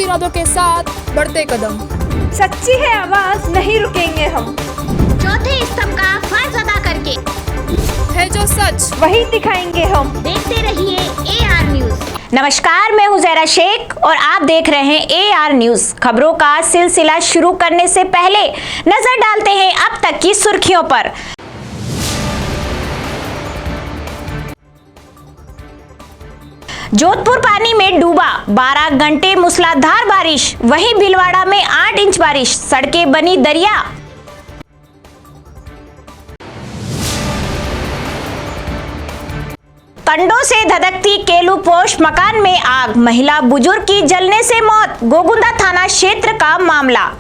इरादों के साथ बढ़ते कदम। सच्ची है आवाज, नहीं रुकेंगे हम। चौथे स्तंभ का फर्ज अदा करके है जो सच वही दिखाएंगे हम। देखते रहिए AR न्यूज। नमस्कार, मैं हूं ज़हरा शेख और आप देख रहे हैं AR न्यूज। खबरों का सिलसिला शुरू करने से पहले नजर डालते हैं अब तक की सुर्खियों पर। जोधपुर पानी में डूबा, 12 घंटे मूसलाधार बारिश। वहीं भीलवाड़ा में 8 इंच बारिश, सड़कें बनी दरिया। कंडों से धधकती केलू पोस्ट मकान में आग, महिला बुजुर्ग की जलने से मौत। गोगुंदा थाना क्षेत्र का मामला।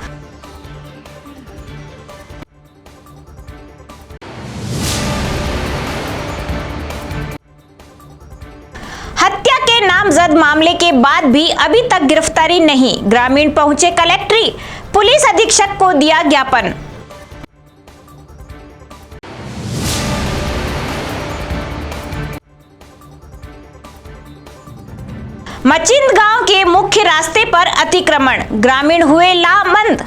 हत्या के नामजद मामले के बाद भी अभी तक गिरफ्तारी नहीं, ग्रामीण पहुंचे कलेक्ट्री, पुलिस अधीक्षक को दिया ज्ञापन। मचिंद गांव के मुख्य रास्ते पर अतिक्रमण, ग्रामीण हुए लामबंद।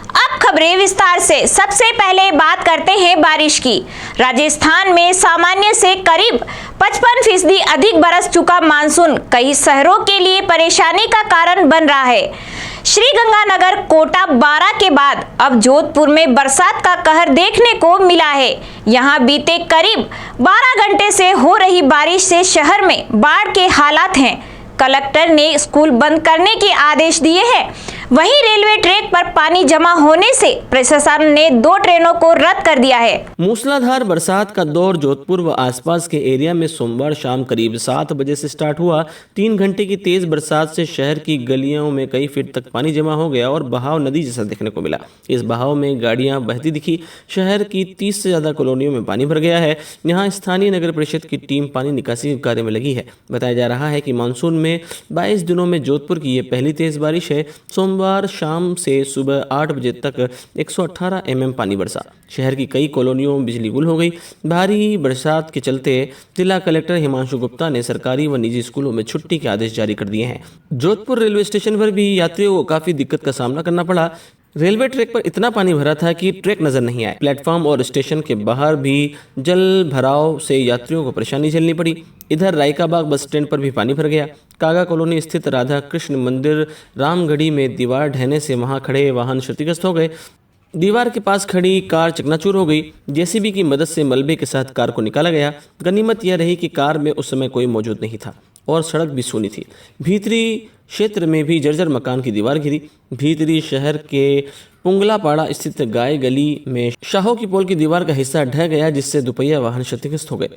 अब खबरें विस्तार से। सबसे पहले बात करते हैं बारिश की। राजस्थान में सामान्य से करीब 55% अधिक बरस चुका मानसून कई शहरों के लिए परेशानी का कारण बन रहा है। श्रीगंगानगर, कोटा, बारा के बाद अब जोधपुर में बरसात का कहर देखने को मिला है। यहां बीते करीब 12 घंटे से हो रही बारिश से शहर में बाढ़ के हालात हैं। कलेक्टर ने स्कूल बंद करने के आदेश दिए हैं। वहीं रेलवे ट्रैक पर पानी जमा होने से प्रशासन ने 2 ट्रेनों को रद्द कर दिया है। मूसलाधार बरसात का दौर जोधपुर व आसपास के एरिया में सोमवार शाम करीब 7 बजे से स्टार्ट हुआ। 3 घंटे की तेज बरसात से शहर की गलियों में कई फीट तक पानी जमा हो गया और बहाव नदी जैसा देखने को मिला। इस बहाव में गाड़ियां बहती दिखी। शहर की 30 से ज्यादा कॉलोनियों में पानी भर गया है। यहाँ स्थानीय नगर परिषद की टीम पानी निकासी के कार्य में लगी है। बताया जा रहा है कि मानसून में 22 दिनों में जोधपुर की ये पहली तेज बारिश है। सोमवार शाम से सुबह 8 बजे तक 118 mm पानी बरसा। शहर की कई कॉलोनियों में बिजली गुल हो गई। भारी बरसात के चलते जिला कलेक्टर हिमांशु गुप्ता ने सरकारी व निजी स्कूलों में छुट्टी के आदेश जारी कर दिए हैं। जोधपुर रेलवे स्टेशन पर भी यात्रियों को काफी दिक्कत का सामना करना पड़ा। रेलवे ट्रैक पर इतना पानी भरा था कि ट्रैक नजर नहीं आए। प्लेटफॉर्म और स्टेशन के बाहर भी जल भराव से यात्रियों को परेशानी झेलनी पड़ी। इधर रायकाबाग बस स्टैंड पर भी पानी भर गया। कागा कॉलोनी स्थित राधा कृष्ण मंदिर रामगढ़ी में दीवार ढहने से वहां खड़े वाहन क्षतिग्रस्त हो गए। दीवार के पास खड़ी कार चकनाचूर हो गई। जेसीबी की मदद से मलबे के साथ कार को निकाला गया। गनीमत यह रही कि कार में उस समय कोई मौजूद नहीं था और सड़क भी सूनी थी। भीतरी क्षेत्र में भी जर्जर मकान की दीवार गिरी। भीतरी शहर के पुंगलापाड़ा स्थित गाय गली में शाहों की पोल की दीवार का हिस्सा ढह गया, जिससे दुपहिया वाहन क्षतिग्रस्त हो गए।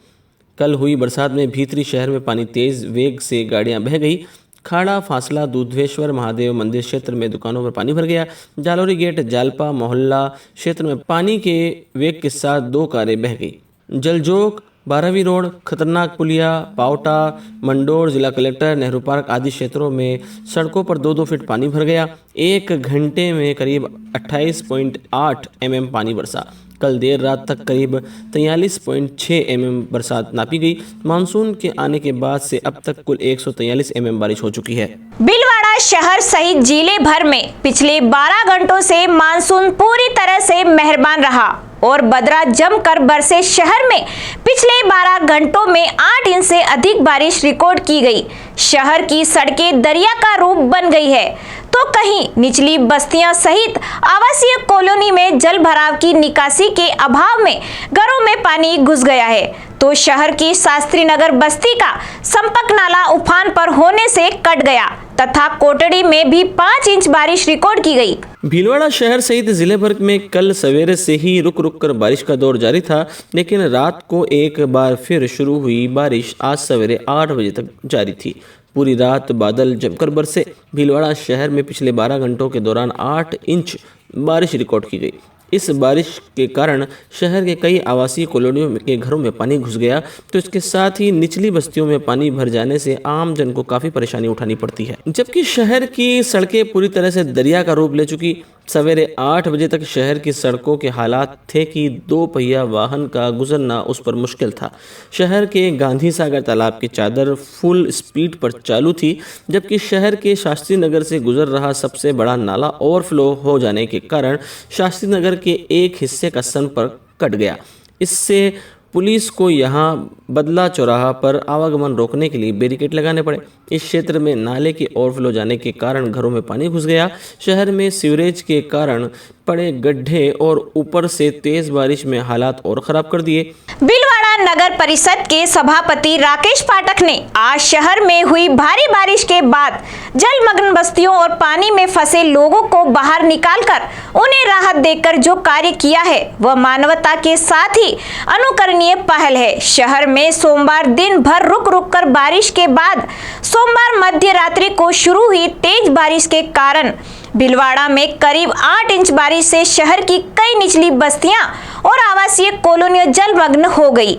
कल हुई बरसात में भीतरी शहर में पानी तेज वेग से गाड़ियां बह गई। खाड़ा, फासला, दूधेश्वर महादेव मंदिर क्षेत्र में दुकानों पर पानी भर गया। जालोरी गेट, जालपा मोहल्ला क्षेत्र में पानी के वेग के साथ 2 कारें बह गई। जलजोक, 12वीं रोड, खतरनाक पुलिया, पावटा, मंडोर, जिला कलेक्टर, नेहरू पार्क आदि क्षेत्रों में सड़कों पर 2-2 फीट पानी भर गया। 1 घंटे में करीब 28.8 mm पानी बरसा। कल देर रात तक करीब 43.6 mm बरसात नापी गई। मानसून के आने के बाद से अब तक कुल 143 mm बारिश हो चुकी है। भीलवाड़ा शहर सहित जिले भर में पिछले 12 घंटों से मानसून पूरी तरह से मेहरबान रहा और बदरा जमकर बरसे। शहर में पिछले 12 घंटों में 8 इंच से अधिक बारिश रिकॉर्ड की गई। शहर की सड़कें दरिया का रूप बन गई है तो कहीं निचली बस्तियां सहित आवासीय कॉलोनी में जल भराव की निकासी के अभाव में घरों में पानी घुस गया है तो शहर की शास्त्री नगर बस्ती का संपर्क नाला उफान पर होने से कट गया तथा कोटड़ी में भी 5 इंच बारिश रिकॉर्ड की गई। भीलवाड़ा शहर सहित जिले भर में कल सवेरे से ही रुक रुक कर बारिश का दौर जारी था, लेकिन रात को एक बार फिर शुरू हुई बारिश आज सवेरे 8 बजे तक जारी थी। पूरी रात बादल जमकर बरसे। भीलवाड़ा शहर में पिछले 12 घंटों के दौरान 8 इंच बारिश रिकॉर्ड की गई। इस बारिश के कारण शहर के कई आवासीय कॉलोनियों के घरों में पानी घुस गया, तो इसके साथ ही निचली बस्तियों में पानी भर जाने से आम जन को काफ़ी परेशानी उठानी पड़ती है। जबकि शहर की सड़कें पूरी तरह से दरिया का रूप ले चुकी। सवेरे 8 बजे तक शहर की सड़कों के हालात थे कि 2 पहिया वाहन का गुजरना उस पर मुश्किल था। शहर के गांधी सागर तालाब की चादर फुल स्पीड पर चालू थी, जबकि शहर के शास्त्री नगर से गुजर रहा सबसे बड़ा नाला ओवरफ्लो हो जाने के कारण शास्त्री नगर के एक हिस्से का संपर्क कट गया। इससे पुलिस को यहां बदला चौराहा पर आवागमन रोकने के लिए बैरिकेड लगाने पड़े। इस क्षेत्र में नाले के ओवरफ्लो जाने के कारण घरों में पानी घुस गया। शहर में सीवरेज के कारण पड़े गड्ढे और ऊपर से तेज बारिश में हालात और खराब कर दिए। भीलवाड़ा नगर परिषद के सभापति राकेश पाठक ने आज शहर में हुई भारी बारिश के बाद जलमग्न बस्तियों और पानी में फंसे लोगों को बाहर निकालकर उन्हें राहत देकर जो कार्य किया है वह मानवता के साथ ही अनुकरणीय पहल है। शहर में सोमवार दिन भर रुक रुक कर बारिश के बाद सोमवार मध्य रात्रि को शुरू हुई तेज बारिश के कारण भीलवाड़ा में करीब 8 इंच बारिश से शहर की कई निचली बस्तियां और आवासीय कॉलोनियां जलमग्न हो गई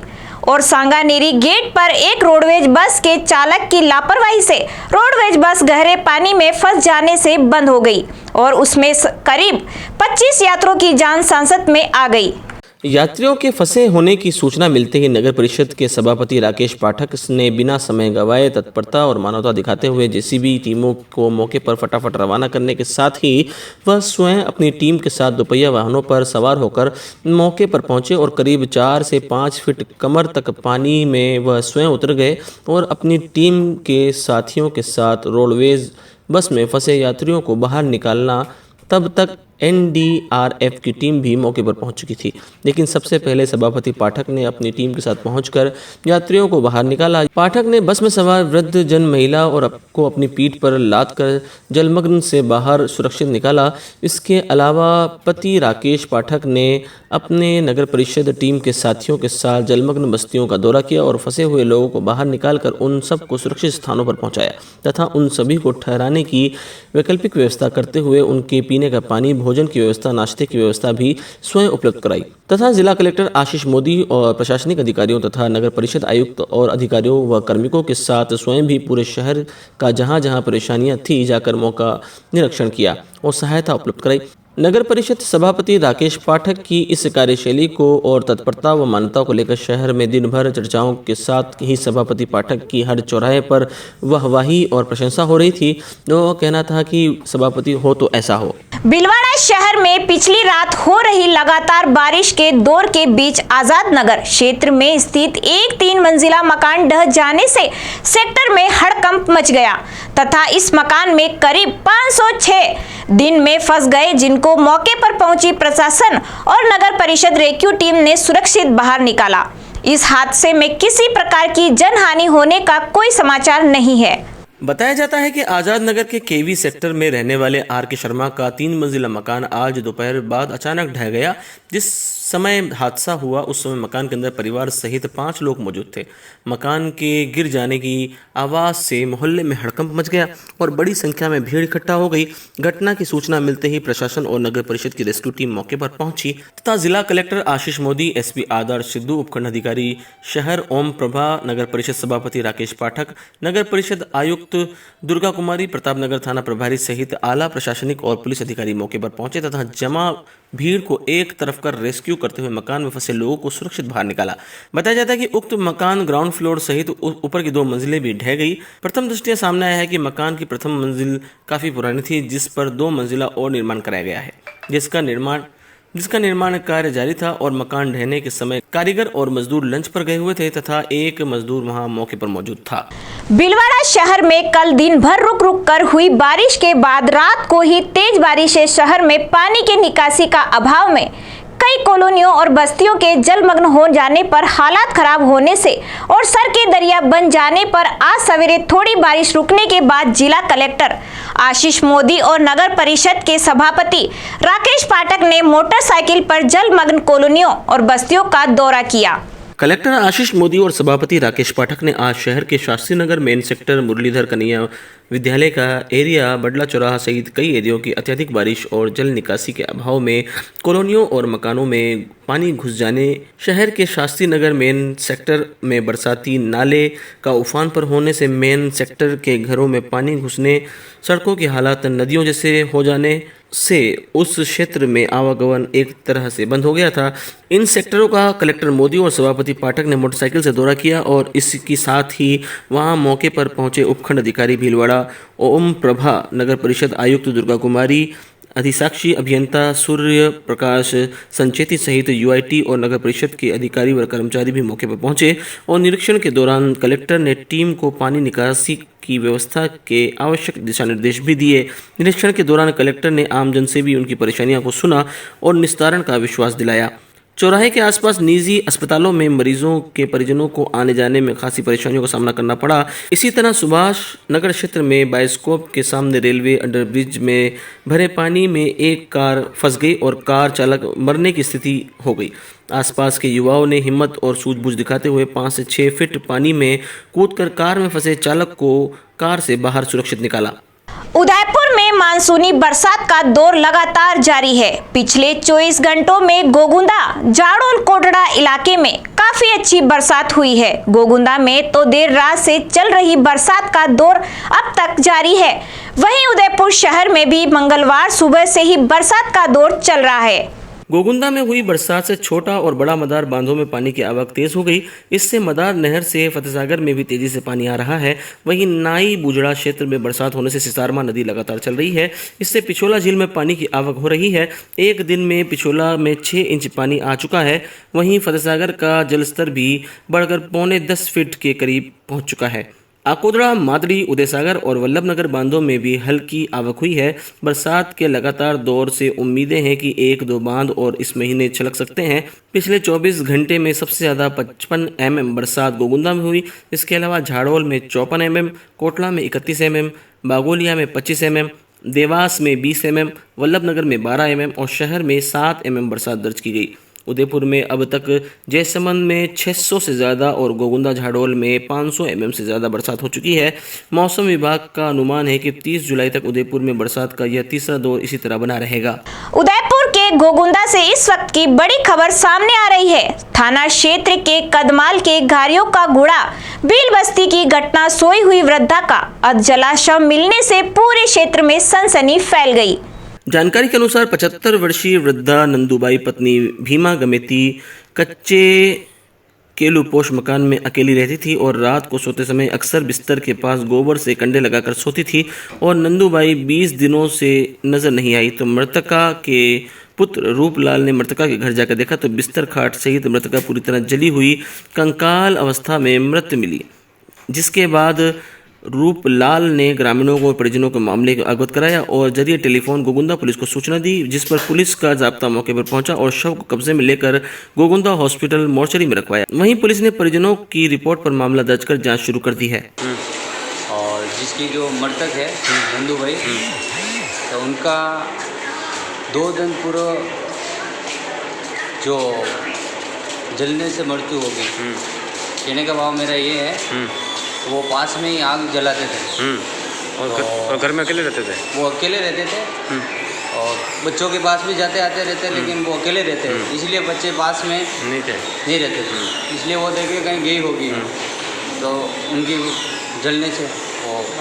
और सांगानेरी गेट पर एक रोडवेज बस के चालक की लापरवाही से रोडवेज बस गहरे पानी में फंस जाने से बंद हो गई और उसमें करीब 25 यात्रियों की जान सांसत में आ गई। यात्रियों के फंसे होने की सूचना मिलते ही नगर परिषद के सभापति राकेश पाठक ने बिना समय गंवाए तत्परता और मानवता दिखाते हुए जेसीबी टीमों को मौके पर फटाफट रवाना करने के साथ ही वह स्वयं अपनी टीम के साथ दोपहिया वाहनों पर सवार होकर मौके पर पहुंचे और करीब 4 से 5 फीट कमर तक पानी में वह स्वयं उतर गए और अपनी टीम के साथियों के साथ रोडवेज बस में फंसे यात्रियों को बाहर निकालना। तब तक एनडीआरएफ की टीम भी मौके पर पहुंच चुकी थी, लेकिन सबसे पहले सभापति पाठक ने अपनी टीम के साथ पहुंचकर यात्रियों को बाहर निकाला। पाठक ने बस में सवार वृद्ध जन महिला और को अपनी पीठ पर लाद कर जलमग्न से बाहर सुरक्षित निकाला। इसके अलावा पति राकेश पाठक ने अपने नगर परिषद टीम के साथियों के साथ जलमग्न बस्तियों का दौरा किया और फंसे हुए लोगों को बाहर निकालकर उन सबको सुरक्षित स्थानों पर पहुंचाया तथा उन सभी को ठहराने की वैकल्पिक व्यवस्था करते हुए उनके पीने का पानी, भोजन की व्यवस्था, नाश्ते की व्यवस्था भी स्वयं उपलब्ध कराई तथा जिला कलेक्टर आशीष मोदी और प्रशासनिक अधिकारियों तथा नगर परिषद आयुक्त और अधिकारियों व कार्मिकों के साथ स्वयं भी पूरे शहर का जहां जहां परेशानियां थी जाकर मौका निरीक्षण किया और सहायता उपलब्ध कराई। नगर परिषद सभापति राकेश पाठक की इस कार्यशैली को और तत्परता व मान्यता को लेकर शहर में दिन भर चर्चाओं के साथ ही सभापति पाठक की हर चौराहे पर वाहवाही और प्रशंसा हो रही थी। तो कहना था कि सभापति हो तो ऐसा हो। भीलवाड़ा शहर में पिछली रात हो रही लगातार बारिश के दौर के बीच आजाद नगर क्षेत्र में स्थित एक 3 मंजिला मकान ढह जाने से सेक्टर में हड़कंप मच गया तथा इस मकान में करीब 506 दिन में फंस गए, जिनको मौके पर पहुंची प्रशासन और नगर परिषद रेस्क्यू टीम ने सुरक्षित बाहर निकाला। इस हादसे में किसी प्रकार की जनहानि होने का कोई समाचार नहीं है। बताया जाता है कि आजाद नगर के केवी सेक्टर में रहने वाले आर के शर्मा का 3 मंजिला मकान आज दोपहर बाद अचानक ढह गया। जिस समय हादसा हुआ उस समय मकान के अंदर परिवार सहित 5 लोग मौजूद थे। मकान के गिर जाने की आवाज़ से मोहल्ले में हड़कंप मच गया और बड़ी संख्या में भीड़ इकट्ठा हो गई। घटना की सूचना मिलते ही प्रशासन और नगर परिषद की रेस्क्यू टीम मौके पर पहुंची तथा जिला कलेक्टर आशीष मोदी, एसपी आदर्श सिद्धू, उपखंड अधिकारी शहर ओम प्रभा, नगर परिषद सभापति राकेश पाठक, नगर परिषद आयुक्त दुर्गा कुमारी, प्रतापनगर थाना प्रभारी सहित आला प्रशासनिक और पुलिस अधिकारी मौके पर पहुंचे तथा जमा भीड़ को एक तरफ कर रेस्क्यू करते हुए मकान में फंसे लोगों को सुरक्षित बाहर निकाला। बताया जाता है कि उक्त मकान ग्राउंड फ्लोर सहित ऊपर की 2 मंजिलें भी ढह गई। प्रथम दृष्टया सामने आया है कि मकान की प्रथम मंजिल काफी पुरानी थी, जिस पर 2 मंजिला और निर्माण कराया गया है, जिसका निर्माण कार्य जारी था और मकान ढहने के समय कारीगर और मजदूर लंच पर गए हुए थे तथा एक मजदूर वहां मौके पर मौजूद था। भीलवाड़ा शहर में कल दिन भर रुक रुक कर हुई बारिश के बाद रात को ही तेज बारिश से शहर में पानी की निकासी का अभाव में कई कॉलोनियों और बस्तियों के जलमग्न हो जाने पर हालात खराब होने से और सड़कें दरिया बन जाने पर आज सवेरे थोड़ी बारिश रुकने के बाद जिला कलेक्टर आशीष मोदी और नगर परिषद के सभापति राकेश पाठक ने मोटरसाइकिल पर जलमग्न कॉलोनियों और बस्तियों का दौरा किया। कलेक्टर आशीष मोदी और सभापति राकेश पाठक ने आज शहर के शास्त्री नगर मेन सेक्टर मुरलीधर कन्हैया विद्यालय का एरिया बडला चौराहा सहित कई एरियो की अत्यधिक बारिश और जल निकासी के अभाव में कॉलोनियों और मकानों में पानी घुस जाने, शहर के शास्त्री नगर मेन सेक्टर में बरसाती नाले का उफान पर होने से मेन सेक्टर के घरों में पानी घुसने, सड़कों की हालत नदियों जैसे हो जाने से उस क्षेत्र में आवागमन एक तरह से बंद हो गया था। इन सेक्टरों का कलेक्टर मोदी और सभापति पाठक ने मोटरसाइकिल से दौरा किया और इसके साथ ही वहां मौके पर पहुंचे उपखंड अधिकारी भीलवाड़ा, ओम प्रभा, नगर परिषद आयुक्त दुर्गा कुमारी, अधिसाक्षी अभियंता सूर्य प्रकाश संचेती सहित यूआईटी और नगर परिषद के अधिकारी व कर्मचारी भी मौके पर पहुंचे और निरीक्षण के दौरान कलेक्टर ने टीम को पानी निकासी की व्यवस्था के आवश्यक दिशा निर्देश भी दिए। निरीक्षण के दौरान कलेक्टर ने आमजन से भी उनकी परेशानियों को सुना और निस्तारण का विश्वास दिलाया। चौराहे के आसपास निजी अस्पतालों में मरीजों के परिजनों को आने जाने में खासी परेशानियों का सामना करना पड़ा। इसी तरह सुभाष नगर क्षेत्र में बायोस्कोप के सामने रेलवे अंडरब्रिज में भरे पानी में एक कार फंस गई और कार चालक मरने की स्थिति हो गई। आसपास के युवाओं ने हिम्मत और सूझबूझ दिखाते हुए 5 से 6 फीट पानी में कूदकर कार में फंसे चालक को कार से बाहर सुरक्षित निकाला। उदयपुर में मानसूनी बरसात का दौर लगातार जारी है। पिछले 24 घंटों में गोगुंदा, जाडोल, कोटड़ा इलाके में काफी अच्छी बरसात हुई है। गोगुंदा में तो देर रात से चल रही बरसात का दौर अब तक जारी है। वहीं उदयपुर शहर में भी मंगलवार सुबह से ही बरसात का दौर चल रहा है। गोगुंदा में हुई बरसात से छोटा और बड़ा मदार बांधों में पानी की आवक तेज हो गई। इससे मदार नहर से फतेहसागर में भी तेजी से पानी आ रहा है। वहीं नाई बुजड़ा क्षेत्र में बरसात होने से सिसारमा नदी लगातार चल रही है। इससे पिछोला झील में पानी की आवक हो रही है। एक दिन में पिछोला में 6 इंच पानी आ चुका है। वहीं फतेहसागर का जलस्तर भी बढ़कर 9.25 फीट के करीब पहुंच चुका है। आकोदड़ा, मादड़ी, उदयसागर और वल्लभनगर बांधों में भी हल्की आवक हुई है। बरसात के लगातार दौर से उम्मीदें हैं कि 1-2 बांध और इस महीने छलक सकते हैं। पिछले 24 घंटे में सबसे ज़्यादा 55 mm बरसात गोगुंदा में हुई। इसके अलावा झाड़ोल में 54 mm, कोटला में 31 mm, बागोलिया में 25 mm, देवास में 20 mm, वल्लभनगर में 12 mm और शहर में 7 mm बरसात दर्ज की गई। उदयपुर में अब तक जयसमंद में 600 से ज़्यादा और गोगुंदा झाडोल में 500 mm से ज़्यादा बरसात हो चुकी है। मौसम विभाग का अनुमान है कि 30 जुलाई तक उदयपुर में बरसात का यह तीसरा दौर इसी तरह बना रहेगा। उदयपुर के गोगुंदा से इस वक्त की बड़ी खबर सामने आ रही है। थाना क्षेत्र के कदमाल के घारियों का गुड़ा बील बस्ती की घटना, सोई हुई वृद्धा का अधजला शव मिलने से पूरे क्षेत्र में सनसनी फैल गई। जानकारी के अनुसार 75 वर्षीय वृद्धा नंदूबाई पत्नी भीमा गमेती कच्चे केलुपोश मकान में अकेली रहती थी और रात को सोते समय अक्सर बिस्तर के पास गोबर से कंडे लगाकर सोती थी और नंदूबाई 20 दिनों से नजर नहीं आई तो मृतका के पुत्र रूपलाल ने मृतका के घर जाकर देखा तो बिस्तर खाट सहित मृतका पूरी तरह जली हुई कंकाल अवस्था में मृत मिली। जिसके बाद रूपलाल ने ग्रामीणों को परिजनों को मामले को अवगत कराया और जरिए टेलीफोन गोगुंदा पुलिस को सूचना दी, जिस पर पुलिस का जाब्ता मौके पर पहुंचा और शव को कब्जे में लेकर गोगुंदा हॉस्पिटल मोर्चरी में रखवाया। वहीं पुलिस ने परिजनों की रिपोर्ट पर मामला दर्ज कर जांच शुरू कर दी है। और जिसकी जो मृतक है नंदू भाई, तो उनका 2 दिन पूर्व जो जलने से मृत्यु हो गई। कहने का भाव मेरा ये है, वो पास में ही आग जलाते थे और घर में अकेले रहते थे। वो अकेले रहते थे और बच्चों के पास भी जाते आते रहते, लेकिन वो अकेले रहते हैं, इसलिए बच्चे पास में नहीं रहते थे। इसलिए वो देखे कहीं गई होगी तो उनकी जलने से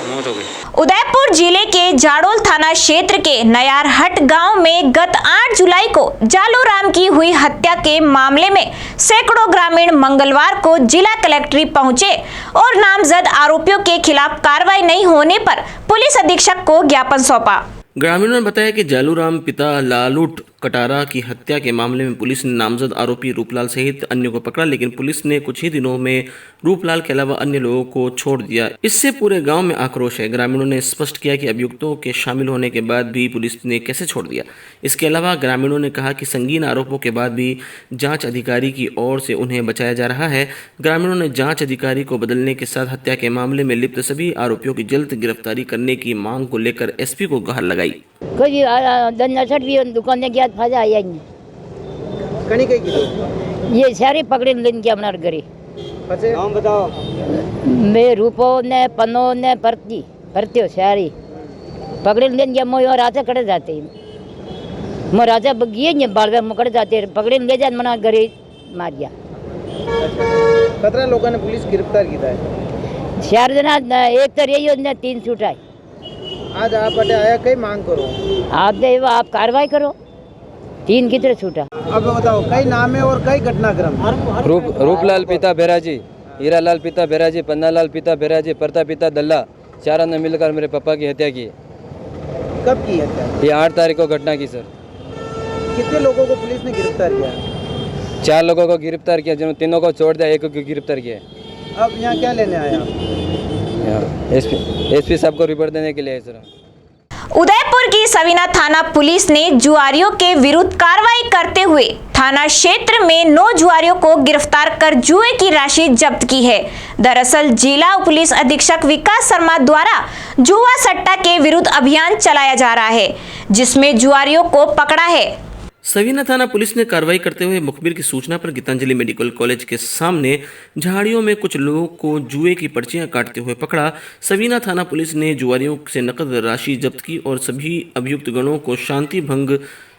मौत हो गई। उदयपुर जिले के जाडोल थाना क्षेत्र के नयारहट गांव में गत 8 जुलाई को जालूराम की हुई हत्या के मामले में सैकड़ों ग्रामीण मंगलवार को जिला कलेक्ट्रेट पहुंचे और नामजद आरोपियों के खिलाफ कार्रवाई नहीं होने पर पुलिस अधीक्षक को ज्ञापन सौंपा। ग्रामीणों ने बताया कि जालूराम पिता लालूट कटारा की हत्या के मामले में पुलिस ने नामजद आरोपी रूपलाल सहित अन्य को पकड़ा, लेकिन पुलिस ने कुछ ही दिनों में रूपलाल के अलावा अन्य लोगों को छोड़ दिया। इससे पूरे गांव में आक्रोश है। ग्रामीणों ने स्पष्ट किया कि अभियुक्तों के शामिल होने के बाद भी पुलिस ने कैसे छोड़ दिया। इसके अलावा ग्रामीणों ने कहा कि संगीन आरोपों के बाद भी जांच अधिकारी की ओर से उन्हें बचाया जा रहा है। ग्रामीणों ने जांच अधिकारी को बदलने के साथ हत्या के मामले में लिप्त सभी आरोपियों की जल्द गिरफ्तारी करने की मांग को लेकर एसपी को गुहार लगाई। कोई दुकान ने क्या फायदा आया कणी काही किलो ये सारी पकड़ी लेन के हमारे घरे પછી નામ बताओ। मैं रूपो ने पनो ने परत्यो सारी पकड़ी लेन के मोयो राजा कड़े जाते मो राजा बगिए ने बालवे मुकड़ जाते पकड़ी ले जा मना घरे मारिया। कतरा लोगों ने पुलिस गिरफ्तार किया है। 4 जना एक तो रही ने 3 छूटा। आज आप अटे आया कई मांग करो आप दे आप कार्रवाई करो 3 कितने छूटा। अब बताओ कई नाम है और कई घटनाक्रम। रूपलाल पिता बेराजी, हीरालाल पिता बेराजी, पन्नालाल पिता बेराजी, प्रताप पिता दल्ला, चारों ने मिलकर मेरे पापा की हत्या की। कब की हत्या? ये 8 तारीख को घटना की सर। कितने लोगों को पुलिस ने गिरफ्तार किया? 4 लोगों को गिरफ्तार किया, जिन्होंने 3 को छोड़ दिया, 1 को गिरफ्तार किया। अब यहाँ क्या लेने आए आप? एसपी साहब को रिपोर्ट देने के लिए है सर। उदयपुर की सवीना थाना पुलिस ने जुआरियों के विरुद्ध कार्रवाई करते हुए थाना क्षेत्र में 9 जुआरियों को गिरफ्तार कर जुए की राशि जब्त की है। दरअसल जिला पुलिस अधीक्षक विकास शर्मा द्वारा जुआ सट्टा के विरुद्ध अभियान चलाया जा रहा है, जिसमें जुआरियों को पकड़ा है। सवीना थाना पुलिस ने कार्रवाई करते हुए मुखबिर की सूचना पर गीतांजलि मेडिकल कॉलेज के सामने झाड़ियों में कुछ लोगों को जुए की पर्चियां काटते हुए पकड़ा। सवीना थाना पुलिस ने जुआरियों से नकद राशि जब्त की और सभी अभियुक्त गणों को शांति भंग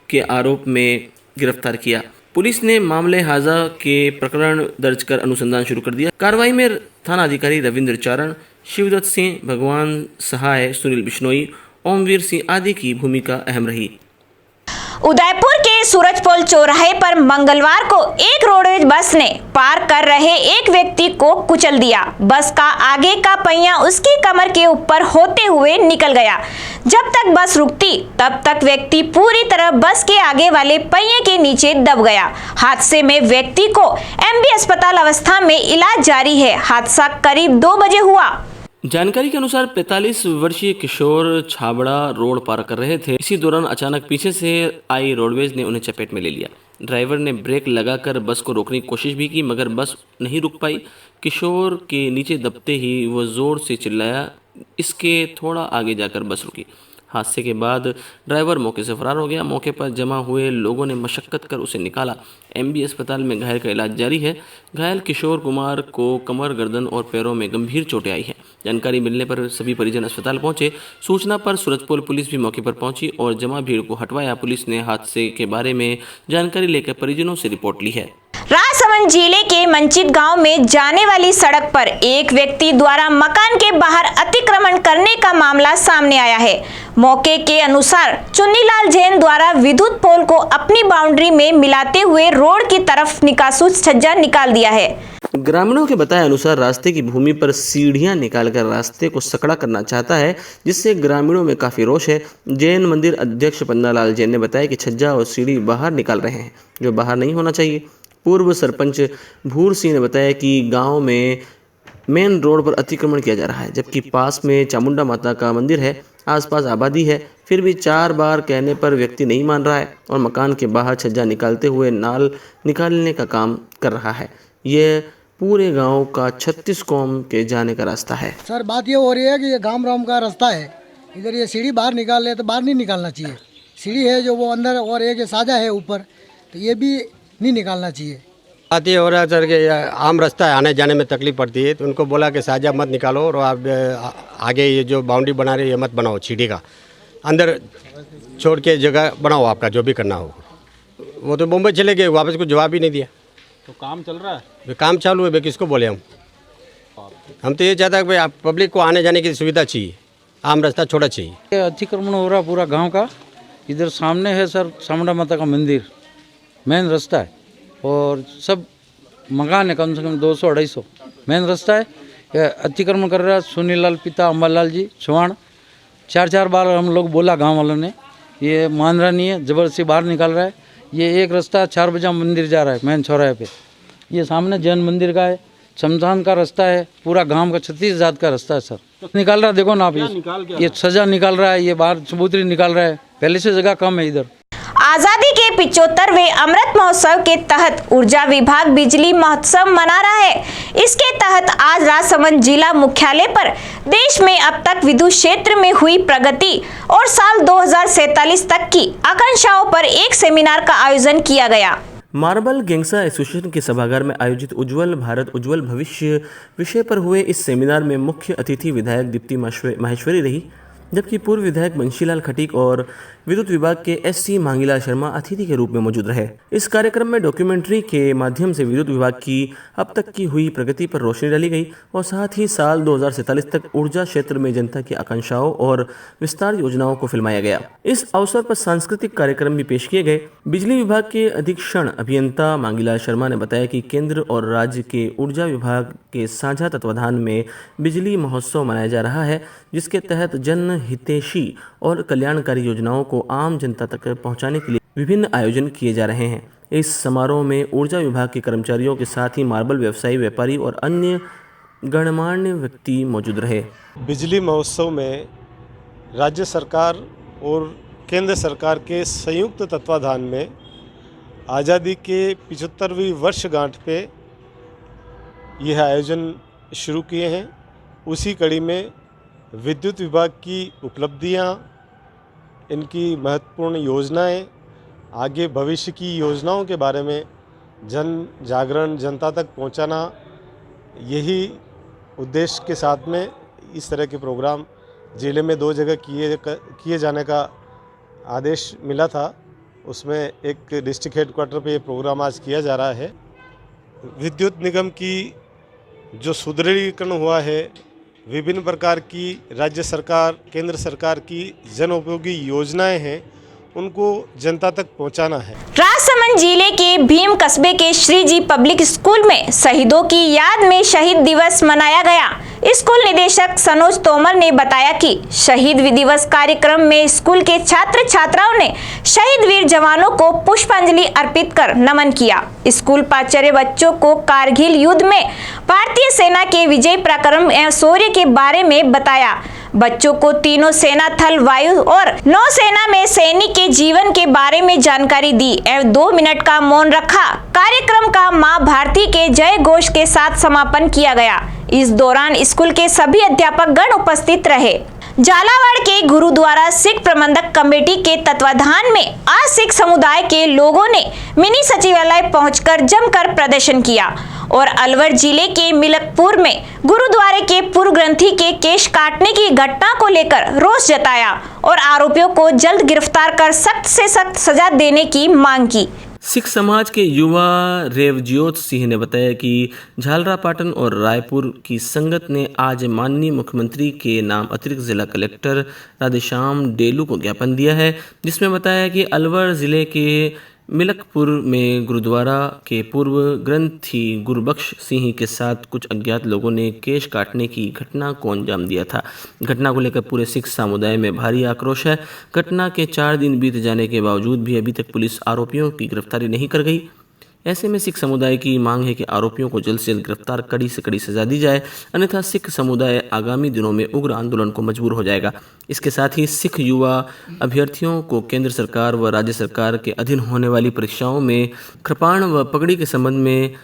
के आरोप में गिरफ्तार किया। पुलिस ने मामले हाजा के प्रकरण दर्ज कर अनुसंधान शुरू कर दिया। कार्रवाई में थाना अधिकारी रविंद्र चारण, शिवदत्त सिंह, भगवान सहाय, सुनील बिश्नोई, ओमवीर सिंह आदि की भूमिका अहम रही। उदयपुर के सूरजपोल चौराहे पर मंगलवार को एक रोडवेज बस ने पार कर रहे एक व्यक्ति को कुचल दिया। बस का आगे का पहिया उसकी कमर के ऊपर होते हुए निकल गया। जब तक बस रुकती तब तक व्यक्ति पूरी तरह बस के आगे वाले पहिए के नीचे दब गया। हादसे में व्यक्ति को एमबी अस्पताल अवस्था में इलाज जारी है। हादसा करीब 2 बजे हुआ। जानकारी के अनुसार 45 वर्षीय किशोर छाबड़ा रोड पार कर रहे थे। इसी दौरान अचानक पीछे से आई रोडवेज ने उन्हें चपेट में ले लिया। ड्राइवर ने ब्रेक लगाकर बस को रोकने की कोशिश भी की, मगर बस नहीं रुक पाई। किशोर के नीचे दबते ही वह जोर से चिल्लाया। इसके थोड़ा आगे जाकर बस रुकी। हादसे के बाद ड्राइवर मौके से फरार हो गया। मौके पर जमा हुए लोगों ने मशक्कत कर उसे निकाला। एमबी अस्पताल में घायल का इलाज जारी है। घायल किशोर कुमार को कमर, गर्दन और पैरों में गंभीर चोटें आई हैं। जानकारी मिलने पर सभी परिजन अस्पताल पहुंचे। सूचना पर सूरजपोल पुलिस भी मौके पर पहुंची और जमा भीड़ को हटवाया। पुलिस ने हादसे के बारे में जानकारी लेकर परिजनों से रिपोर्ट ली है। राजसमंद जिले के मंचित गांव में जाने वाली सड़क पर एक व्यक्ति द्वारा मकान के बाहर अतिक्रमण करने का मामला सामने आया है। मौके के अनुसार चुन्नीलाल जैन द्वारा विद्युत पोल को अपनी बाउंड्री में मिलाते हुए रोड की तरफ निकासू छज्जा निकाल दिया है। ग्रामीणों के बताए अनुसार रास्ते की भूमि पर सीढ़ियां निकालकर रास्ते को सकड़ा करना चाहता है, जिससे ग्रामीणों में काफी रोष है। जैन मंदिर अध्यक्ष पन्नालाल जैन ने बताया कि छज्जा और सीढ़ी बाहर निकाल रहे हैं, जो बाहर नहीं होना चाहिए। पूर्व सरपंच भूर सिंह ने बताया कि गांव में मेन रोड पर अतिक्रमण किया जा रहा है, जबकि पास में चामुंडा माता का मंदिर है। आसपास आबादी है, फिर भी 4 बार कहने पर व्यक्ति नहीं मान रहा है और मकान के बाहर छज्जा निकालते हुए नाल निकालने का काम कर रहा है। यह पूरे गांव का 36 कौम के जाने का रास्ता है। सर बात ये हो रही है कि ये गांव राम का रास्ता है, इधर ये सीढ़ी बाहर निकाल ले तो बाहर नहीं निकालना चाहिए। सीढ़ी है जो वो अंदर और एक साझा है ऊपर, तो ये भी नहीं निकालना चाहिए। बात ये हो रहा है सर कि आम रास्ता है, आने जाने में तकलीफ पड़ती है, तो उनको बोला कि साझा मत निकालो और आप आगे ये जो बाउंड्री बना रहे ये मत बनाओ, सीढ़ी का अंदर छोड़ के जगह बनाओ, आपका जो भी करना हो। वो तो मुंबई चले गए, वापस कुछ जवाब ही नहीं दिया। तो काम चल रहा है? काम चालू है भाई, किसको बोले हम तो ये चाहता है कि भाई पब्लिक को आने जाने की सुविधा चाहिए, आम रास्ता छोड़ा चाहिए। अतिक्रमण हो रहा पूरा गांव का। इधर सामने है सर चामुंडा माता का मंदिर, मेन रास्ता है और सब मकान है, कम से कम 200-250 मेन रास्ता है। अतिक्रमण कर रहा है सुनीलाल पिता अम्बालाल जी चौहान। 4 बार हम लोग बोला गांव वालों ने, ये मान रहा नहीं है, ज़बरदस्ती बाहर निकाल रहा है। ये एक रास्ता 4 बजे मंदिर जा रहा है मेन चौराहे पे। ये सामने जैन मंदिर का है, शमशान का रास्ता है, पूरा गांव का 36 जात का रास्ता है सर। निकाल रहा, देखो ना आप, ये सजा निकाल रहा है, ये बाहर सबूतरी निकाल रहा है। पहले से जगह कम है इधर। आजादी के 75वें अमृत महोत्सव के तहत ऊर्जा विभाग बिजली महोत्सव मना रहा है। इसके तहत आज राजसमंद जिला मुख्यालय पर देश में अब तक विद्युत क्षेत्र में हुई प्रगति और साल 2047 तक की आकांक्षाओं पर एक सेमिनार का आयोजन किया गया। मार्बल गेंगसा एसोसिएशन के सभागार में आयोजित उज्जवल भारत उज्जवल भविष्य विषय पर हुए इस सेमिनार में मुख्य अतिथि विधायक दीप्ति माहेश्वरी रही, जबकि पूर्व विधायक बंशीलाल खटीक और विद्युत विभाग के एससी मांगीलाल शर्मा अतिथि के रूप में मौजूद रहे। इस कार्यक्रम में डॉक्यूमेंट्री के माध्यम से विद्युत विभाग की अब तक की हुई प्रगति पर रोशनी डाली गई और साथ ही साल 2047 तक ऊर्जा क्षेत्र में जनता की आकांक्षाओं और विस्तार योजनाओं को फिल्माया गया। इस अवसर पर सांस्कृतिक कार्यक्रम भी पेश किए गए। बिजली विभाग के अधीक्षण अभियंता मांगीलाल शर्मा ने बताया कि केंद्र और राज्य के ऊर्जा विभाग के साझा तत्वाधान में बिजली महोत्सव मनाया जा रहा है, जिसके तहत जन हितैषी और कल्याणकारी योजनाओं को आम जनता तक पहुंचाने के लिए विभिन्न आयोजन किए जा रहे हैं। इस समारोह में ऊर्जा विभाग के कर्मचारियों के साथ ही मार्बल व्यवसायी, व्यापारी और अन्य गणमान्य व्यक्ति मौजूद रहे। बिजली महोत्सव में राज्य सरकार और केंद्र सरकार के संयुक्त तत्वाधान में आज़ादी के 75वीं वर्षगांठ पे यह आयोजन शुरू किए हैं। उसी कड़ी में विद्युत विभाग की उपलब्धियां, इनकी महत्वपूर्ण योजनाएं, आगे भविष्य की योजनाओं के बारे में जन जागरण, जनता तक पहुंचाना, यही उद्देश्य के साथ में इस तरह के प्रोग्राम ज़िले में 2 जगह किए जाने का आदेश मिला था। उसमें एक डिस्ट्रिक्ट हेडक्वार्टर पे ये प्रोग्राम आज किया जा रहा है। विद्युत निगम की जो सुदृढ़ीकरण हुआ है, विभिन्न प्रकार की राज्य सरकार, केंद्र सरकार की जनोपयोगी योजनाएं हैं, उनको जनता तक पहुंचाना है। राजसमंद जिले के भीम कस्बे के श्री जी पब्लिक स्कूल में शहीदों की याद में शहीद दिवस मनाया गया। स्कूल निदेशक सनोज तोमर ने बताया कि शहीद दिवस कार्यक्रम में स्कूल के छात्र छात्राओं ने शहीद वीर जवानों को पुष्पांजलि अर्पित कर नमन किया। स्कूल प्राचार्य बच्चों को कारगिल युद्ध में भारतीय सेना के विजय पराक्रम एवं शौर्य के बारे में बताया। बच्चों को तीनों सेना, थल, वायु और नौसेना में सैनिक के जीवन के बारे में जानकारी दी एवं 2 मिनट का मौन रखा। कार्यक्रम का मां भारती के जय घोष के साथ समापन किया गया। इस दौरान स्कूल के सभी अध्यापक गण उपस्थित रहे। झालावाड़ के गुरुद्वारा सिख प्रबंधक कमेटी के तत्वाधान में आज सिख समुदाय के लोगों ने मिनी सचिवालय पहुंचकर जमकर प्रदर्शन किया और अलवर जिले के मिलकपुर में गुरुद्वारे के पूर्व ग्रंथी के केश काटने की घटना को लेकर रोष जताया और आरोपियों को जल्द गिरफ्तार कर सख्त से सख्त सजा देने की मांग की। सिख समाज के युवा रेवज्योत सिंह ने बताया कि झालरापाटन और रायपुर की संगत ने आज माननीय मुख्यमंत्री के नाम अतिरिक्त जिला कलेक्टर राधेश्याम डेलू को ज्ञापन दिया है, जिसमें बताया कि अलवर जिले के मिलकपुर में गुरुद्वारा के पूर्व ग्रंथी गुरबख्श सिंह के साथ कुछ अज्ञात लोगों ने केश काटने की घटना को अंजाम दिया था। घटना को लेकर पूरे सिख समुदाय में भारी आक्रोश है। घटना के 4 दिन बीत जाने के बावजूद भी अभी तक पुलिस आरोपियों की गिरफ्तारी नहीं कर गई। ऐसे में सिख समुदाय की मांग है कि आरोपियों को जल्द से जल्द गिरफ्तार, कड़ी से कड़ी सजा दी जाए, अन्यथा सिख समुदाय आगामी दिनों में उग्र आंदोलन को मजबूर हो जाएगा। इसके साथ ही सिख युवा अभ्यर्थियों को केंद्र सरकार व राज्य सरकार के अधीन होने वाली परीक्षाओं में कृपाण व पगड़ी के संबंध में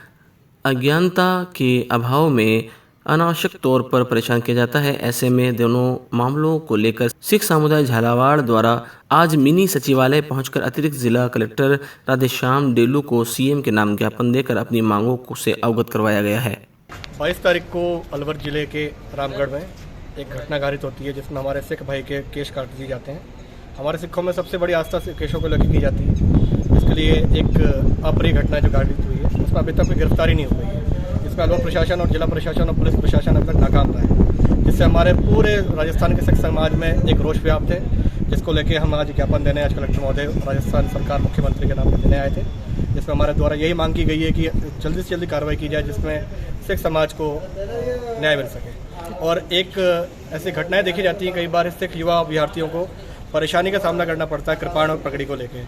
अज्ञानता के अभाव में अनावश्यक तौर पर परेशान किया जाता है। ऐसे में दोनों मामलों को लेकर सिख समुदाय झालावाड़ द्वारा आज मिनी सचिवालय पहुंचकर अतिरिक्त जिला कलेक्टर राधेश्याम डेलू को सीएम के नाम ज्ञापन देकर अपनी मांगों से अवगत करवाया गया है। 22 तारीख को अलवर जिले के रामगढ़ में एक घटना घटित होती है, जिसमें हमारे सिख भाई के केश काट दिए जाते हैं। हमारे सिखों में सबसे बड़ी आस्था से केशों को लेकर की जाती है। इसके लिए एक अप्रिय घटना जो घटित हुई है, उसमें अभी तक कोई गिरफ्तारी नहीं हुई है। इसमें अलवर प्रशासन और जिला प्रशासन और पुलिस प्रशासन अब तक नाकाम रहा है, जिससे हमारे पूरे राजस्थान के सिख समाज में एक रोष व्याप्त है, जिसको लेके हम आज ज्ञापन देने आज कलेक्टर महोदय राजस्थान सरकार मुख्यमंत्री के नाम पर देने आए थे। जिसमें हमारे द्वारा यही मांग की गई है कि जल्दी से जल्दी कार्रवाई की जाए, जिसमें सिख समाज को न्याय मिल सके। और एक ऐसी घटनाएं देखी जाती हैं, कई बार सिख युवा अभ्यर्थियों को परेशानी का सामना करना पड़ता है कृपाण और पगड़ी को लेकर।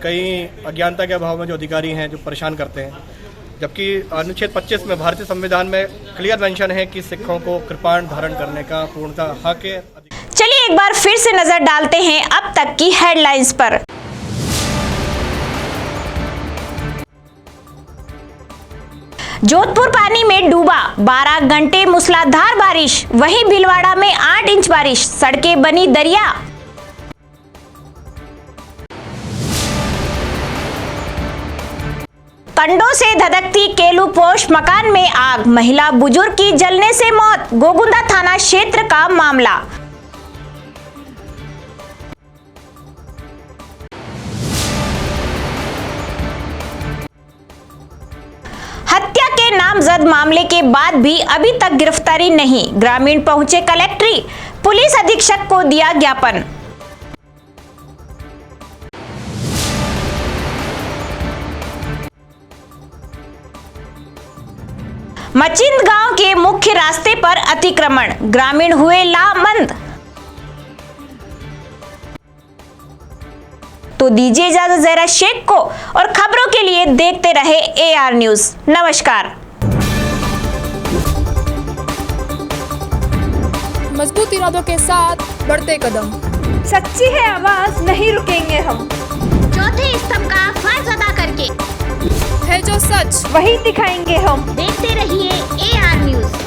कई अज्ञानता के अभाव में जो अधिकारी हैं जो परेशान करते हैं, जबकि अनुच्छेद 25 में भारतीय संविधान में क्लियर मेंशन है कि सिखों को कृपाण धारण करने का पूर्णतः हक है। चलिए एक बार फिर से नजर डालते हैं अब तक की हेडलाइंस पर। जोधपुर पानी में डूबा, 12 घंटे मूसलाधार बारिश, वहीं भीलवाड़ा में 8 इंच बारिश, सड़कें बनी दरिया। कंडों से धधकती केलू पोस्ट मकान में आग, महिला बुजुर्ग की जलने से मौत। गोगुंदा थाना क्षेत्र का मामला। हत्या के नामजद मामले के बाद भी अभी तक गिरफ्तारी नहीं, ग्रामीण पहुंचे कलेक्ट्री, पुलिस अधीक्षक को दिया ज्ञापन। मचिंद गांव के मुख्य रास्ते पर अतिक्रमण, ग्रामीण हुए लामबंद। तो दीजिए इजाजत ज़हरा शेख को, और खबरों के लिए देखते रहे AR न्यूज़। नमस्कार। मजबूत इरादों के साथ बढ़ते कदम। सच्ची है आवाज, नहीं रुकेंगे हम। चौथे स्तंभ का फर्ज अदा करके है जो सच, वही दिखाएंगे हम। देखते रहिए AR न्यूज।